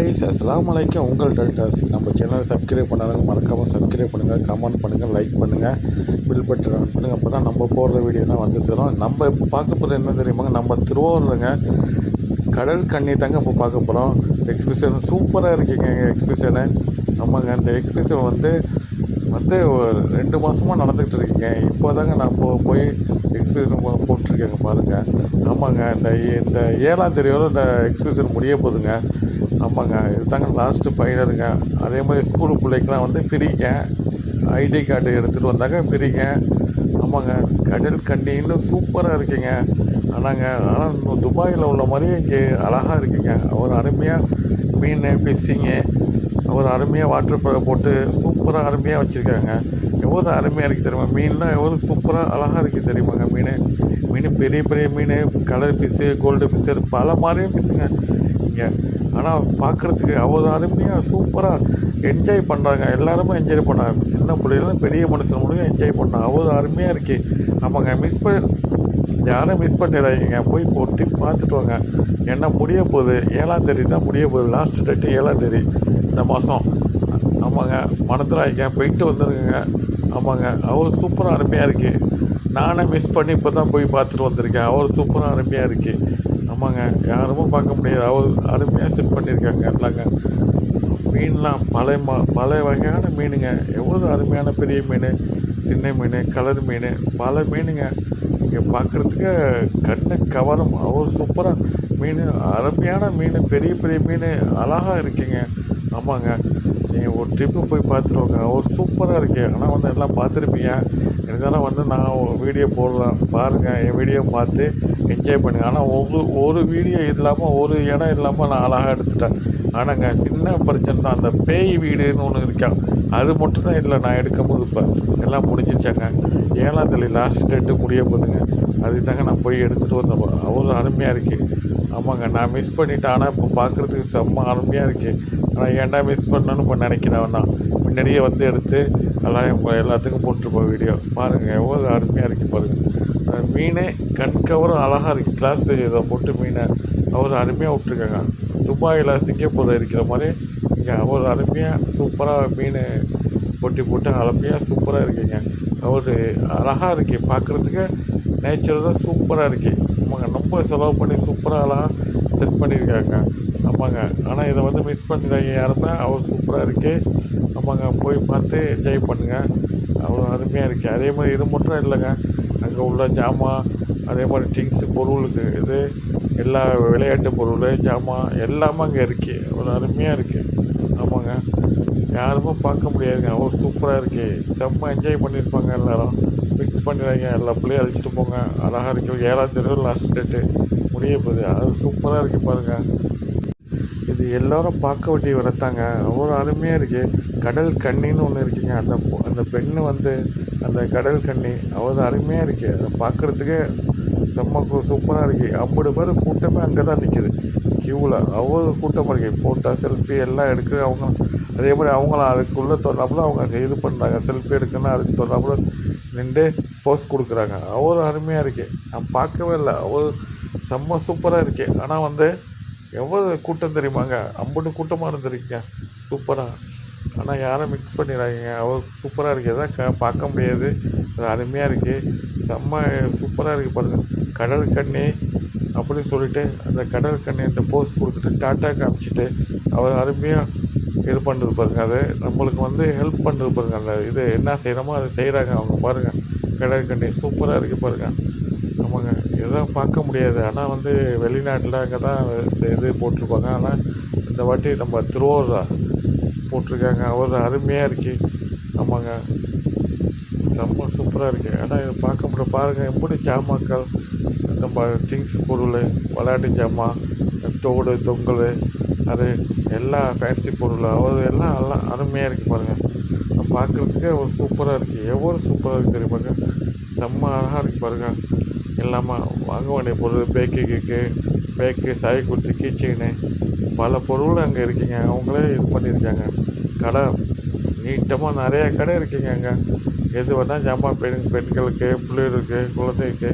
Guys அஸ்ஸலாமு அலைக்கும். உங்கள் டெல்டாஸ் நம்ம சேனலை சப்ஸ்கிரைப் பண்ணாதவங்க மறக்காமல் சப்ஸ்கிரைப் பண்ணுங்கள், கமெண்ட் பண்ணுங்கள், லைக் பண்ணுங்கள், பில் பட்டன் ஆன் பண்ணுங்கள். அப்போ தான் நம்ம போடுற வீடியோலாம் வந்து சேரும். நம்ம இப்போ பார்க்க போகிறது என்ன தெரியுமாங்க, நம்ம திருவாரூருங்க கடல் கண்ணி தாங்க இப்போ பார்க்க போகிறோம். எக்ஸிபிஷன் சூப்பராக இருக்குங்க எக்ஸிபிஷனு. ஆமாங்க, அந்த எக்ஸிபிஷன் வந்து ஒரு 2 மாதமாக நடந்துக்கிட்டு இருக்குங்க. இப்போ தாங்க நான் போய் எக்ஸிபிஷன் போட்டிருக்கேங்க பாருங்கள். ஆமாங்க, இந்த 7ஆம் தேதியோடு இந்த எக்ஸிபிஷன் முடிய போகுதுங்க. ஆமாங்க, இது தாங்க லாஸ்ட்டு ஃபைனலுங்க. அதே மாதிரி ஸ்கூல் பிள்ளைக்கெலாம் வந்து ஃப்ரீங்க, ஐடி கார்டு எடுத்துகிட்டு வந்தாங்க ஃப்ரீங்க. ஆமாங்க, கடல் கண்ணின்னு சூப்பராக இருக்குங்க. ஆனால் துபாயில் உள்ள மாதிரியே இங்கே அழகாக இருக்குங்க. ஒரு அருமையாக மீன் ஃபிஷ்ஷிங்கு, ஒரு அருமையாக வாட்டர் போட்டு சூப்பராக அருமையாக வச்சுருக்காங்க. எவ்வளோ அருமையாக இருக்குது தெரியுமா, மீன்லாம் எவ்வளோ சூப்பராக அழகாக இருக்குது தெரியுமாங்க. மீன் பெரிய பெரிய மீன், கலர் ஃபிஷ்ஷு, கோல்டு ஃபிஷ்ஷு, பல மாதிரியும் ஃபிஷ்ஷுங்க இங்கே. ஆனால் பார்க்குறதுக்கு அவ்வளோ அருமையாக சூப்பராக என்ஜாய் பண்ணுறாங்க. எல்லாருமே என்ஜாய் பண்ணாங்க, சின்ன பிள்ளைகளும் பெரிய மனுஷன் முடியும் என்ஜாய் பண்ணாங்க. அவ்வளோ அருமையாக இருக்குது. ஆமாங்க, யாரும் மிஸ் பண்ணிடாதீங்க, போய் போட்டு பார்த்துட்டு வாங்க. என்ன முடிய போகுது, 7ஆம் தேதி தான் முடிய போகுது. லாஸ்ட் டேட்டு 7ஆம் தேதி இந்த மாதம். ஆமாங்க, மறந்துடாதீங்க, போயிட்டு வந்துடுங்க. ஆமாங்க, அவ்வளோ சூப்பராக அருமையாக இருக்குது. நானே மிஸ் பண்ணி இப்போ தான் போய் பார்த்துட்டு வந்திருக்கேன். அவ்வளோ சூப்பராக அருமையாக இருக்குது. ஆமாங்க, யாருமே பார்க்க முடியாது, அவ்வளோ அருமையாக செட் பண்ணியிருக்காங்க எல்லாங்க. மீன்லாம் பல வகையான மீனுங்க. எவ்வளோ அருமையான பெரிய மீன், சின்ன மீன், கலர் மீன், பல மீனுங்க. இங்கே பார்க்குறதுக்கு கண்ணு கவரும். அவ்வளோ சூப்பராக மீன், அருமையான மீன், பெரிய பெரிய மீன் அழகாக இருக்குங்க. ஆமாங்க, நீங்கள் ஒரு ட்ரிப்பு போய் பார்த்துருவாங்க, அவ்வளோ சூப்பராக இருக்கு. ஆனால் வந்து எல்லாம் பார்த்துருப்பீங்க. இருந்தாலும் வந்து நான் வீடியோ போடுறேன் பாருங்கள், என் வீடியோ பார்த்து என்ஜாய் பண்ணுங்கள். ஆனால் ஒரு வீடியோ இல்லாமல், ஒரு இடம் இல்லாமல் நான் அழகாக எடுத்துட்டேன். ஆனாங்க, சின்ன பிரச்சனை தான், அந்த பேய் வீடுன்னு ஒன்று இருக்கா, அது மட்டும் தான் இல்லை நான் எடுக்கும்போது. இப்போ எல்லாம் முடிஞ்சிச்சாங்க. 7ஆம் தேதி லாஸ்ட் டேட்டு முடிய போகுதுங்க. அதுக்கு தாங்க நான் போய் எடுத்துகிட்டு வந்தேன். அவ்வளோ அருமையாக இருக்குது. ஆமாங்க, நான் மிஸ் பண்ணிட்டேன். ஆனால் இப்போ பார்க்குறதுக்கு செம்ம அருமையாக இருக்குது. ஆனால் ஏன்டா மிஸ் பண்ணணும்னு இப்போ நினைக்கிறேன். நான் முன்னாடியே வந்து எடுத்து எல்லாத்துக்கும் போட்டிருப்போம் வீடியோ. பாருங்கள், எவ்வளோ அருமையாக இருக்குது பாருங்கள். மீனே கண்கவரும் அழகாக இருக்குது. கிளாஸ் இதை போட்டு மீனை அவ்வளோ அருமையாக விட்ருக்காங்க. துபாயில் சிங்கப்பூரில் இருக்கிற மாதிரி இங்கே அவ்வளோ அருமையாக சூப்பராக மீன் போட்டு அருமையாக சூப்பராக இருக்குங்க. அவ்வளோ அழகாக இருக்குது பார்க்குறதுக்கு. நேச்சர் தான் சூப்பராக இருக்குது. ஆமாங்க, ரொம்ப செலவு பண்ணி சூப்பராக அழகாக செட் பண்ணியிருக்காங்க. ஆமாங்க, ஆனால் இதை வந்து மிஸ் பண்ணிடுறாங்க யாருமே. அவ்வளோ சூப்பராக இருக்குது. ஆமாங்க, போய் பார்த்து என்ஜாய் பண்ணுங்கள். அவ்வளோ அருமையாக இருக்குது. அதே மாதிரி இது மட்டும் இல்லைங்க, அங்கே உள்ள ஜாமான், அதே மாதிரி திங்ஸு, பொருளுக்கு இது எல்லா விளையாட்டு பொருள், ஜாமான் எல்லாமே அங்கே இருக்குது. அவ்வளோ அருமையாக இருக்குது. ஆமாங்க, யாருமே பார்க்க முடியாதுங்க. அவ்வளோ சூப்பராக இருக்குது. செம்ம என்ஜாய் பண்ணியிருப்பாங்க எல்லோரும். ஃபிக்ஸ் பண்ணிடுறாங்க, எல்லா பிள்ளையும் அழைச்சிட்டு போங்க. அழகாக இருக்குது. 7ஆம் தேதி லாஸ்ட் டேட்டு முடிய போகுது. அது சூப்பராக இருக்குது பாருங்கள். இது எல்லோரும் பார்க்க வேண்டிய வரத்தாங்க. அவ்வளோ அருமையாக இருக்குது. கடல் கண்ணின்னு ஒன்று இருக்குங்க. அந்த பெண்ணு வந்து அந்த கடல் கண்ணி அவ்வளோ அருமையாக இருக்குது. அதை பார்க்குறதுக்கு செம்ம சூப்பராக இருக்குது. 50 பேர் கூட்டமே அங்கே தான் நிற்கிது க்யூவில். அவ்வளோ கூட்டமாக இருக்குது. ஃபோட்டோ, செல்ஃபி எல்லாம் எடுக்க அவங்க. அதே மாதிரி அவங்களும் அதுக்குள்ளே தொடர்பால் அவங்க இது பண்ணுறாங்க. செல்ஃபி எடுக்கணும்னா அதுக்கு தொடர்பால் நின்று போஸ்ட் கொடுக்குறாங்க. அவ்வளோ அருமையாக இருக்குது. நான் பார்க்கவே இல்லை, அவ்வளோ செம்ம சூப்பராக இருக்குது. ஆனால் வந்து எவ்வளோ கூட்டம் தெரியுமாங்க, 50 கூட்டமாக இருந்திருக்குங்க சூப்பராக. ஆனால் யாரும் மிக்ஸ் பண்ணிடுறாங்க. அவ்வளோ சூப்பராக இருக்குது. எதாவது பார்க்க முடியாது. அது அருமையாக இருக்குது. செம்ம சூப்பராக இருக்குது பாருங்கள். கடல் கண்ணி அப்படின்னு சொல்லிட்டு அந்த கடல் கண்ணி இந்த போஸ்ட் கொடுத்துட்டு டாட்டா காமிச்சிட்டு அவர் அருமையாக இது பண்ணுறது பாருங்கள். அது நம்மளுக்கு வந்து ஹெல்ப் பண்ணுறது பாருங்கள். அந்த இது என்ன செய்கிறோமோ அதை செய்கிறாங்க அவங்க பாருங்கள். கடல் கண்ணி சூப்பராக இருக்குது பாருங்கள். ஆமாங்க, இதெல்லாம் பார்க்க முடியாது. ஆனால் வந்து வெளிநாட்டில் அங்கே தான் இந்த இது போட்டிருப்பாங்க. ஆனால் இந்த வாட்டி நம்ம திருவாரூர் போட்டிருக்காங்க. அவ்வளோ அருமையாக இருக்குது. ஆமாங்க, செம்ம சூப்பராக இருக்குது. ஆனால் இதை பார்க்க முடியும் பாருங்கள். எப்படி ஜாமாக்கள், நம்ம திங்ஸ் பொருள், விளையாட்டு ஜாமான், தோடு, தொங்கல், அது எல்லா ஃபேன்சி பொருள் அவ்வளோ எல்லாம் அருமையாக இருக்குது பாருங்கள். பார்க்குறதுக்கே ஒரு சூப்பராக இருக்குது. எவ்வளோ சூப்பராக இருக்குது தெரியுமாங்க. செம்ம அழகாக இருக்குது பாருங்கள். எல்லாமே வாங்க வேண்டிய பொருள், பேக்கு, சாயக்குச்சி, கீச்செயினு, பல பொருள் அங்கே இருக்குங்க. அவங்களே இது பண்ணியிருக்காங்க. கடை நீட்டமாக நிறையா கடை இருக்குங்க அங்கே. எது வேணால் ஜாமான், பெண்களுக்கு, பிள்ளைகளுக்கு, குழந்தைக்கு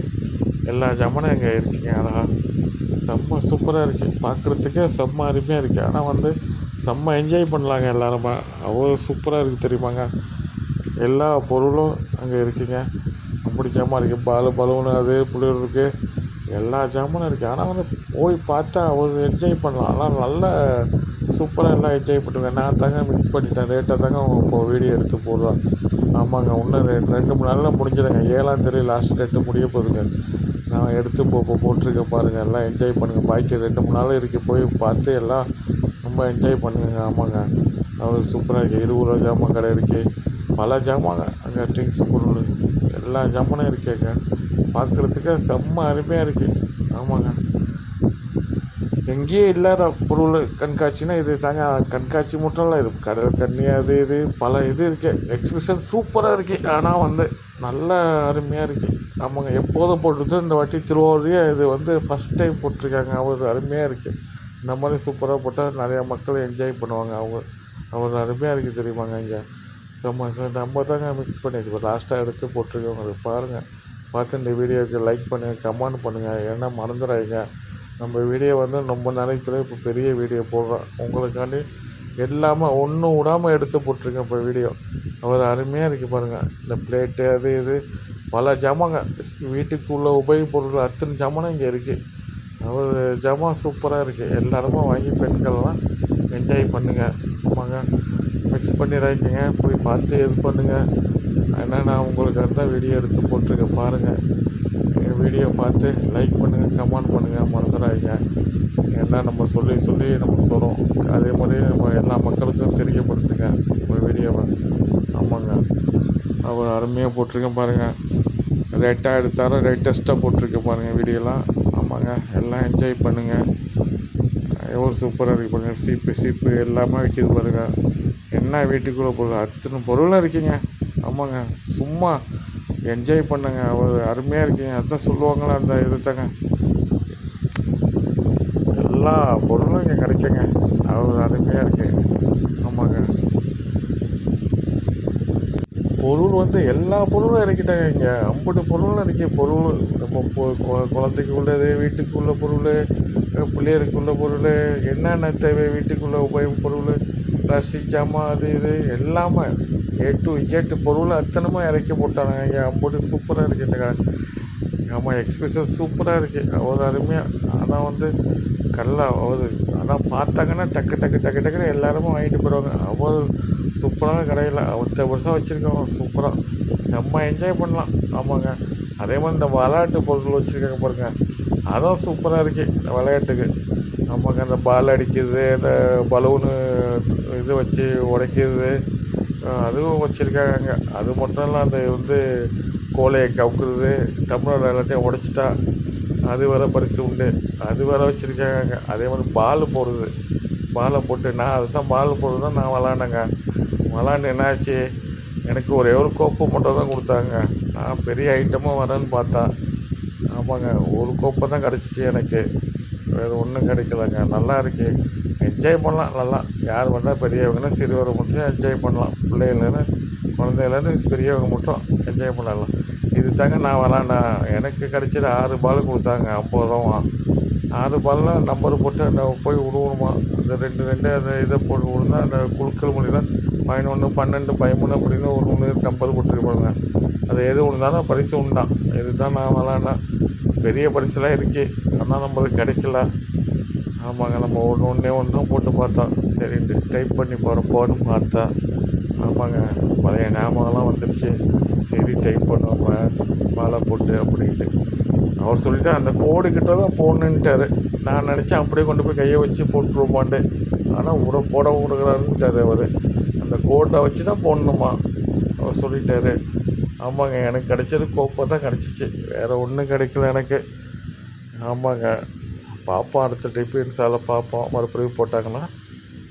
எல்லா ஜாமானும் அங்கே இருக்குங்க. அழகாக செம்ம சூப்பராக இருக்குது. பார்க்குறதுக்கே செம்ம அருமையாக இருக்குது. ஆனால் வந்து செம்ம என்ஜாய் பண்ணலாங்க எல்லாருமா. அவ்வளோ சூப்பராக இருக்குது தெரியுமாங்க. எல்லா பொருளும் அங்கே இருக்குங்க. அப்படி ஜாமான் இருக்குது. பலூனு அது புளியூர் இருக்குது, எல்லா ஜாமானும் இருக்குது. ஆனால் வந்து போய் பார்த்தா ஒரு என்ஜாய் பண்ணலாம். ஆனால் நல்ல சூப்பராக எல்லாம் என்ஜாய் பண்ணுவேன். நான் தாங்க மிக்ஸ் பண்ணிட்டேன். ரேட்டை தாங்க இப்போ வீடியோ எடுத்து போடுறேன். ஆமாங்க, இன்னும் 2-3 நாளில் முடிஞ்சிடுங்க. 7ஆம் தேதி லாஸ்ட் டேட்டு முடிய போகுதுங்க. நான் எடுத்து போட்டிருக்கேன் பாருங்கள். எல்லாம் என்ஜாய் பண்ணுங்கள். பாக்கி 2-3 நாள் இருக்குது. போய் பார்த்து எல்லாம் ரொம்ப என்ஜாய் பண்ணுங்க. ஆமாங்க, அவ்வளோ சூப்பராக இருக்குது. 20 ரூபா ஜாமான் கடை இருக்குது. பல ஜாமாங்க அங்கே ட்ரிங்க்ஸ் பொருள் எல்லா ஜாமானும் இருக்குங்க. பார்க்குறதுக்கு செம்ம அருமையாக இருக்குது. ஆமாங்க, எங்கேயும் இல்லாத பொருள் கண்காட்சினா இது தாங்க. கண்காட்சி மட்டும் இல்லை, இது கடல் கண்ணி அது இது பல இது இருக்குது. எக்ஸிபிஷன் சூப்பராக இருக்குது. ஆனால் வந்து நல்ல அருமையாக இருக்குது. ஆமாங்க, எப்போதும் போட்டுட்டு இந்த வாட்டி திருவாரூரையே இது வந்து ஃபஸ்ட் டைம் போட்டிருக்காங்க. அவர் அருமையாக இருக்குது. இந்த மாதிரி சூப்பராக போட்டால் நிறையா மக்கள் என்ஜாய் பண்ணுவாங்க. அவர் அருமையாக இருக்குது தெரியுமாங்க. இங்கே நம்ம தாங்க மிக்ஸ் பண்ணி இப்போ லாஸ்ட்டாக எடுத்து போட்டிருக்கோங்க. அது பாருங்கள். பார்த்து இந்த வீடியோவுக்கு லைக் பண்ணுங்கள், கமெண்ட் பண்ணுங்கள். ஏன்னா மறந்துடாதீங்க, நம்ம வீடியோ வந்து ரொம்ப நாளைக்கு இப்போ பெரிய வீடியோ போடுறோம் உங்களுக்காண்டி. எல்லாமே ஒன்றும் விடாமல் எடுத்து போட்டிருக்கேன் இப்போ வீடியோ. அவர் அருமையாக இருக்குது பாருங்கள். இந்த பிளேட்டு அது இது பல ஜாமாங்க, வீட்டுக்குள்ள உபயோகப் பொருள் அத்தனை ஜாமானும் இங்கே இருக்குது. அவர் ஜாமான் சூப்பராக இருக்குது. எல்லாருமே வாங்கி பெண்கள்லாம் என்ஜாய் பண்ணுங்கள். ஆமாங்க, மிக்ஸ் பண்ணிடாதீங்க. போய் பார்த்து இது பண்ணுங்கள். ஏன்னா நான் உங்களுக்கு தான் வீடியோ எடுத்து போட்டிருக்கேன் பாருங்கள். எங்கள் வீடியோ பார்த்து லைக் பண்ணுங்கள், கமெண்ட் பண்ணுங்கள், மறந்துடாதீங்க. ஏன்னா நம்ம சொல்லி நம்ம சொல்கிறோம். அதே மாதிரி நம்ம எல்லா மக்களுக்கும் தெரியப்படுத்துங்க நம்ம வீடியோவை. ஆமாங்க, அவர் அருமையாக போட்டிருக்கேன் பாருங்கள். ரேட்டாக எடுத்தாலும் ரேட்டஸ்ட்டாக போட்டிருக்கேன் பாருங்கள் வீடியோலாம். ஆமாங்க, எல்லாம் என்ஜாய் பண்ணுங்கள். எவ்வளோ சூப்பராக இருக்குது பாருங்கள். சீப்பு எல்லாமே விற்கிது பாருங்கள். என்ன வீட்டுக்குள்ளே பொருள் அத்தனை பொருளும் இருக்குங்க. ஆமாங்க, சும்மா என்ஜாய் பண்ணுங்க. அவர் அருமையாக இருக்குங்க. அதுதான் சொல்லுவாங்களே அந்த இது தாங்க. எல்லா பொருளும் இங்கே கிடைக்குங்க. அவர் அருமையாக இருக்குது. ஆமாங்க, பொருள் வந்து எல்லா பொருளும் இறக்கிட்டாங்க இங்கே. 50 பொருளும் இருக்குது. பொருள் நம்ம குழந்தைக்கு உள்ளது, வீட்டுக்குள்ள பொருள், பிள்ளைகளுக்குள்ள பொருள், என்னென்ன தேவை வீட்டுக்குள்ளே உபயோக பொருள், பிளாஸ்டிக் ஜாமான் அது இது எல்லாமே A to Z பொருள் அத்தனைமே இறக்கி போட்டாங்க இங்கே. 50 சூப்பராக இருக்குதுங்க. ஆமாம், எக்ஸ்பிரஷன் சூப்பராக இருக்குது. அவர் அருமையாக. ஆனால் வந்து அவர் ஆனால் பார்த்தாங்கன்னா டக்குன்னு எல்லாருமே வாங்கிட்டு போயிடுவாங்க. அவர் சூப்பரான கடையில் 10 வருஷம் வச்சுருக்காங்க. சூப்பராக செம்ம என்ஜாய் பண்ணலாம். ஆமாங்க, அதே மாதிரி இந்த விளையாட்டு பொருட்கள் வச்சுருக்காங்க பாருங்கள். அதுவும் சூப்பராக இருக்குது இந்த விளையாட்டுக்கு. ஆமாங்க, இந்த பால் அடிக்கிறது, இந்த பலூனு இது வச்சு உடைக்கிறது அதுவும் வச்சுருக்காங்க. அது மட்டும் இல்லை, அந்த வந்து கோலையை கவுக்குறது, டம்ளர் எல்லாத்தையும் உடைச்சிட்டா அது வேறு பரிசு உண்டு. அது வேறு வச்சுருக்காங்க. அதே மாதிரி பால் போடுறது, பாலை போட்டு நான் அதுதான் பால் போடுறது தான் நான் விளாண்டு என்னாச்சு, எனக்கு ஒரே ஒரு கோப்பை மட்டும் தான் கொடுத்தாங்க. நான் பெரிய ஐட்டமாக வரேன்னு பார்த்தா ஆமாங்க, ஒரு கோப்பை தான் கிடச்சிச்சு எனக்கு. வேறு ஒன்றும் கிடைக்கலங்க. நல்லா இருக்குது. என்ஜாய் பண்ணலாம் நல்லா. யார் வந்தால் பெரியவங்கன்னா சிறுவரை மட்டும் என்ஜாய் பண்ணலாம். பிள்ளைகள்லேருந்து குழந்தைகள்லேருந்து பெரியவங்க மட்டும் என்ஜாய் பண்ணலாம். இது தாங்க நான் விளாண்டேன். எனக்கு கிடச்சது 6 பால் கொடுத்தாங்க. 50 ரூபா. 6 பாலில் நம்பர் போட்டு அந்த போய் விடுவோமா. அந்த 2 அந்த இதை போட்டு விடுனா அந்த குழுக்கள் முடியல 11, 12, 13 அப்படின்னு ஒரு நம்பர் போட்டுருப்பாங்க. அது எது விழுந்தாலும் பரிசு உண்டான். இது தான் நான் விளாண்டேன். பெரிய பரிசுலாம் இருக்குது. ஆனால் நம்மளுக்கு கிடைக்கல. ஆமாங்க, நம்ம ஒன்றே தான் போட்டு பார்த்தோம். சரின்ட்டு டைப் பண்ணி போகிறப்போன்னு பார்த்தா ஆமாங்க, பழைய ஞாபகம்லாம் வந்துடுச்சு. சரி டைப் பண்ணுவோம் மாலை போட்டு அப்படின்ட்டு அவர் சொல்லிவிட்டு அந்த கோடு கிட்ட தான் போடணுன்ட்டார். நான் நினச்சேன் அப்படியே கொண்டு போய் கையை வச்சு போட்டுருவோமான்ட்டு. ஆனால் போட விடுகிறாருன்ட்டார் அவர். அந்த கோட்டை வச்சு தான் போடணுமா அவர் சொல்லிட்டாரு. ஆமாங்க, எனக்கு கிடைச்சது கோப்பை தான் கிடச்சிச்சு. வேறு ஒன்றும் கிடைக்கல எனக்கு. ஆமாங்க, பார்ப்போம். அடுத்த ட்ரிப்பு இன்ஷால்லா பார்ப்போம். மறுபடியும் போட்டாங்கன்னா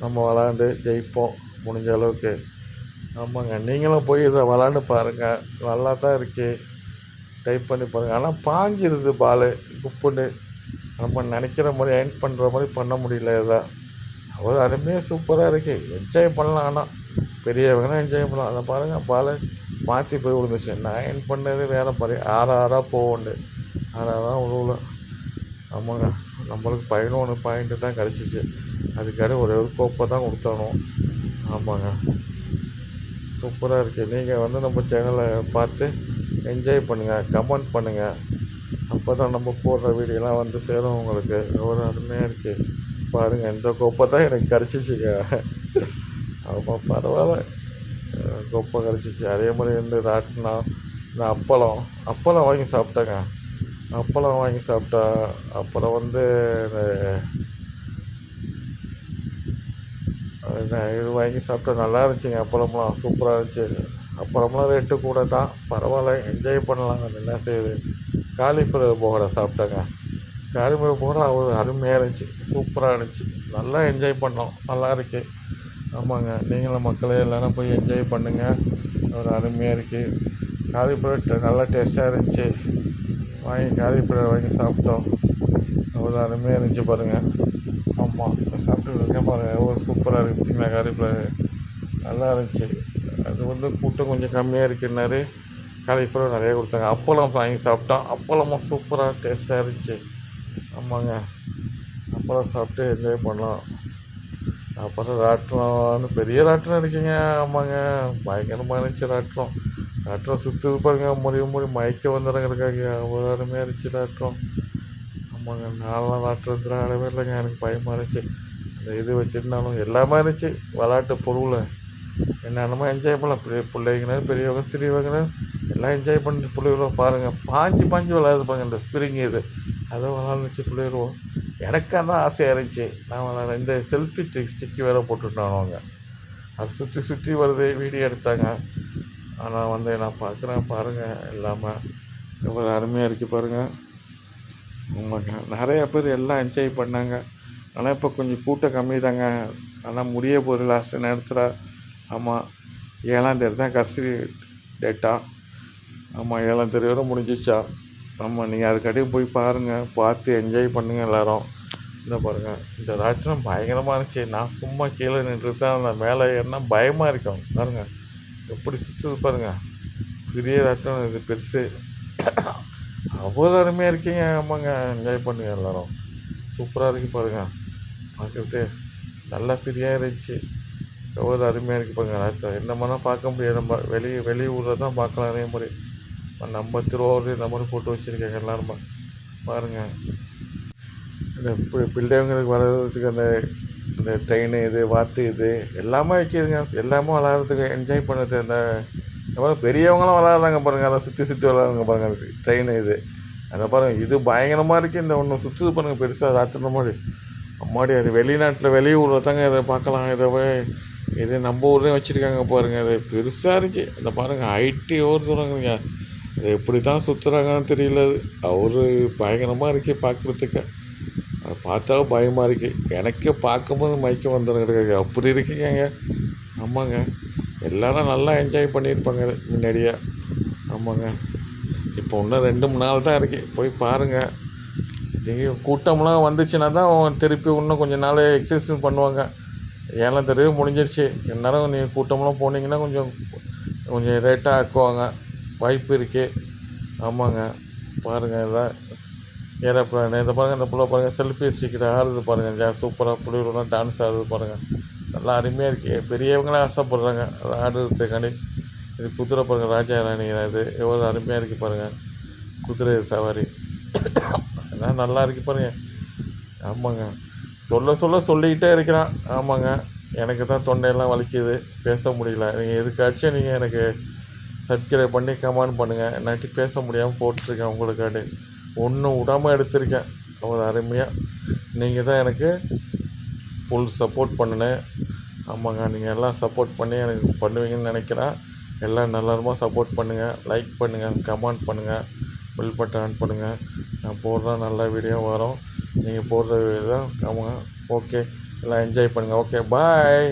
நம்ம விளாண்டு ஜெயிப்போம் முடிஞ்ச அளவுக்கு. ஆமாங்க, நீங்களும் போய் இதை விளாண்டு பாருங்கள். நல்லா தான் இருக்குது. டைப் பண்ணி பாருங்கள். ஆனால் பாஞ்சிருது பால் குப்புன்னு. நம்ம நினைக்கிற மாதிரி ஏர்ன் பண்ணுற மாதிரி பண்ண முடியல. இதான் அவர் அருமையாக சூப்பராக இருக்குது. என்ஜாய் பண்ணலாம். ஆனால் பெரியவங்கன்னா என்ஜாய் பண்ணலாம். அதை பாருங்கள், பால் மாற்றி போய் விழுந்துச்சு. நான் ஏர்ன் பண்ணது வேறு பாரு 6 போகுண்டு 6 விழுவல. ஆமாங்க, நம்மளுக்கு 11 பாயிண்ட்டு தான் கிடச்சிச்சு. அதுக்காக ஒரே ஒரு கோப்பை தான் கொடுத்தானோ. ஆமாங்க, சூப்பராக இருக்குது. நீங்கள் வந்து நம்ம சேனலை பார்த்து என்ஜாய் பண்ணுங்கள், கமெண்ட் பண்ணுங்கள். அப்போ தான் நம்ம போடுற வீடியோலாம் வந்து சேரும் உங்களுக்கு. எவ்வளோ அருமையாக இருக்குது பாருங்கள். இந்த கோப்பை தான் எனக்கு கிடச்சிச்சிங்க. ஆமாம், பரவாயில்ல, கோப்பை கிடச்சிச்சு. அதே மாதிரி வந்து ராட்டினா, இந்த அப்பளம் வாங்கி சாப்பிட்டேங்க. அப்பளம் வாங்கி சாப்பிட்டா, அப்புறம் வந்து இது வாங்கி சாப்பிட்டா நல்லா இருந்துச்சுங்க. அப்பளம்லாம் சூப்பராக இருந்துச்சு. அப்பளம்லாம் ரேட்டு கூட தான், பரவாயில்ல, என்ஜாய் பண்ணலாம். அது என்ன செய்யுது. காலிஃப்ளவர் பக்கோடா சாப்பிட்டேங்க. காலிஃப்ளவர் பக்கோடா அவ்வளோ அருமையாக இருந்துச்சு, சூப்பராக இருந்துச்சு. நல்லா என்ஜாய் பண்ணோம், நல்லா இருக்கு. ஆமாங்க, நீங்களும் மக்களே எல்லோரும் போய் என்ஜாய் பண்ணுங்கள். ஒரு அருமையாக இருக்குது. காலிஃப்ளவர் நல்லா டேஸ்ட்டாக இருந்துச்சு. காலிஃப்ளவர் வாங்கி சாப்பிட்டோம். அவ்வளோ அருமையாக இருந்துச்சு பாருங்கள். ஆமாம், சாப்பிட்டு இருக்கேன் பாருங்கள், எவ்வளோ சூப்பராக இருக்குதுங்களா. காலிஃப்ளவர் நல்லா இருந்துச்சு. அது வந்து கூட்டம் கொஞ்சம் கம்மியாக இருக்குன்னாரு. காலிஃப்ளவர் நிறையா கொடுத்தாங்க. அப்பளம் வாங்கி சாப்பிட்டோம். அப்பளமும் சூப்பராக டேஸ்ட்டாக இருந்துச்சு. ஆமாங்க, அப்பளம் சாப்பிட்டு என்ஜாய் பண்ணலாம். அப்புறம் ராட்டினம், பெரிய ராட்டினம் இருக்குங்க. ஆமாங்க, பயங்கரமாக இருந்துச்சு ராட்டினம் சுற்றுது பாருங்க. முடி மயக்க வந்துடுறங்கிறக்காக அவ்வளோ அருமையாக இருந்துச்சு ராட்டினம். ஆமாங்க, நான்லாம் ராட்டினத்தில் ஆடவே இல்லைங்க, எனக்கு பயமாக இருந்துச்சு. அந்த இது வச்சுருந்தாலும் எல்லாமே இருந்துச்சு. விளாட்டு பொருள் என்னென்னமோ என்ஜாய் பண்ணலாம். பிள்ளைங்க, பெரியவங்க, சிறியவங்க எல்லாம் என்ஜாய் பண்ணிட்டு பிள்ளைகள பாருங்கள். பாஞ்சு விளையாடு பாருங்கள். இந்த ஸ்ப்ரிங் இது அதை விளாண்டுச்சு பிள்ளைகளும். எனக்கு தான் ஆசையாக இருந்துச்சு, நான் விளாட்றேன். இந்த செல்ஃபி ஸ்டிக்கு வேறு போட்டுட்டானவங்க. அது சுற்றி வருது, வீடியோ எடுத்தாங்க. ஆனால் வந்து நான் பார்க்குறேன் பாருங்கள், இல்லாமல் எவ்வளோ அருமையாக இருக்குது பாருங்கள். ஆமாங்க, நிறையா பேர் எல்லாம் என்ஜாய் பண்ணாங்க. ஆனால் இப்போ கொஞ்சம் கூட்டம் கம்மி தாங்க. ஆனால் முடிய போகிற லாஸ்ட்டு நேரத்தில். ஆமாம், 7ஆம் தேதி தான் கடைசி டேட்டா. ஆமாம், 7ஆம் தேதி வரை முடிஞ்சிச்சா. ஆமாம், நீங்கள் அதுக்கடியே போய் பாருங்கள், பார்த்து என்ஜாய் பண்ணுங்கள் எல்லோரும். இந்த பாருங்கள், இந்த ராட்டினம் பயங்கரமாக இருந்துச்சு. நான் சும்மா கீழே நின்று தான் அந்த மேலே ஏறினா பயமாக இருக்கும் பாருங்கள். எப்படி சுற்றுது பாருங்கள். பெரிய ராட்டினம், இது பெருசு, அவ்வளோ அருமையாக இருக்கீங்க. ஆமாங்க, என்ஜாய் பண்ணுங்கள் எல்லோரும். சூப்பராக இருக்குது பாருங்கள். பார்க்குறது நல்லா ஃப்ரீயாக இருந்துச்சு. எவ்வளோ அருமையாக இருக்குது பாருங்கள். ராட்டினம் என்ன மாதிரிலாம் பார்க்க முடியாது. நம்ம வெளியூரில் தான் பார்க்கலாம். அதே மாதிரி நம்ம திருவாரூர் இந்த மாதிரி போட்டு வச்சுருக்காங்க எல்லாருமே பாருங்கள். இந்த பிள்ளைங்களுக்கு வர்றதுக்கு இந்த ட்ரெயின் இது வாத்து இது எல்லாமே வைக்கிதுங்க. எல்லாமே விளாட்றதுக்கு என்ஜாய் பண்ணுறது. அந்த மாதிரி பெரியவங்களாம் விளாட்றாங்க பாருங்கள். அதை சுற்றி விளாட்றாங்க பாருங்கள். அது ட்ரெயின் இது அதை பாருங்கள். இது பயங்கரமாக இருக்குது. இந்த ஒன்று சுற்றுது பாருங்கள், பெருசாக ராத்திர மாதிரி. அம்மாடி, அது வெளிநாட்டில் வெளியூரில் தாங்க இதை பார்க்கலாம். இது நம்ம ஊர்லேயும் வச்சுருக்காங்க பாருங்கள். அது பெருசாக இருக்குது. இந்த பாருங்கள், ஹைட்டு எவ்வளோ தூரங்க. அது எப்படி தான் சுற்றுறாங்கன்னு தெரியல. அது பயங்கரமாக இருக்குது பார்க்குறதுக்கு. அதை பார்த்தா பயமாக இருக்குது. எனக்கே பார்க்கும்போது மயக்கம் வந்துடுங்க, அப்படி இருக்குங்க. ஆமாங்க, எல்லோரும் நல்லா என்ஜாய் பண்ணியிருப்பாங்க முன்னாடியே. ஆமாங்க, இப்போ இன்னும் 2-3 நாள் தான் இருக்குது. போய் பாருங்கள். நீங்கள் கூட்டம்லாம் வந்துச்சுன்னா தான் திருப்பி இன்னும் கொஞ்சம் நாள் எக்ஸசைஸ் பண்ணுவாங்க. 7ஆம் தேதி முடிஞ்சிடுச்சு. எந்நேரம் நீங்கள் கூட்டம்லாம் போனீங்கன்னா கொஞ்சம் ரேட்டாக ஆக்குவாங்க, வாய்ப்பு இருக்குது. ஆமாங்க, பாருங்கள். இதான் ஏரோப்ளேன். இதை பாருங்கள், இந்த புள்ள பாருங்கள், செல்ஃபி ஸ்டிக்கில் ஆடுறது பாருங்கள். சூப்பராக புள்ளிலாம் டான்ஸ் ஆடுறது பாருங்கள். நல்லா அருமையாக இருக்குது. பெரியவங்களாம் ஆசைப்படுறாங்க அதை ஆடுறதுக்காண்டி. இது குதிரை பாருங்கள், ராஜா ராணி. இது எவ்வளோ அருமையாக இருக்குது பாருங்கள், குதிரை சவாரி. எல்லாம் நல்லா இருக்குது பாருங்கள். ஆமாங்க, சொல்லிக்கிட்டே இருக்கிறான். ஆமாங்க, எனக்கு தான் தொண்டையெல்லாம் வலிக்குது, பேச முடியல. நீங்கள் எதுக்காச்சும் நீங்கள் எனக்கு சப்ஸ்கிரைப் பண்ணி கமெண்ட் பண்ணுங்கள். என்னாட்டி பேச முடியாமல் போட்டிருக்கேன் உங்களுக்காண்டி. ஒன்றும் விடாமல் எடுத்திருக்கேன். அவ்வளோ அருமையாக நீங்கள் தான் எனக்கு ஃபுல் சப்போர்ட் பண்ணினேன். ஆமாங்க, நீங்கள் எல்லாம் சப்போர்ட் பண்ணி எனக்கு பண்ணுவீங்கன்னு நினைக்கிறேன். எல்லாம் நல்லமா சப்போர்ட் பண்ணுங்கள், லைக் பண்ணுங்கள், கமெண்ட் பண்ணுங்கள், பெல் பட்டன் ஆன் பண்ணுங்கள். நான் போடுற நல்ல வீடியோ வரும். நீங்கள் போடுற வீடியோ தான். ஆமாங்க, ஓகே, எல்லாம் என்ஜாய் பண்ணுங்கள். ஓகே, பாய்.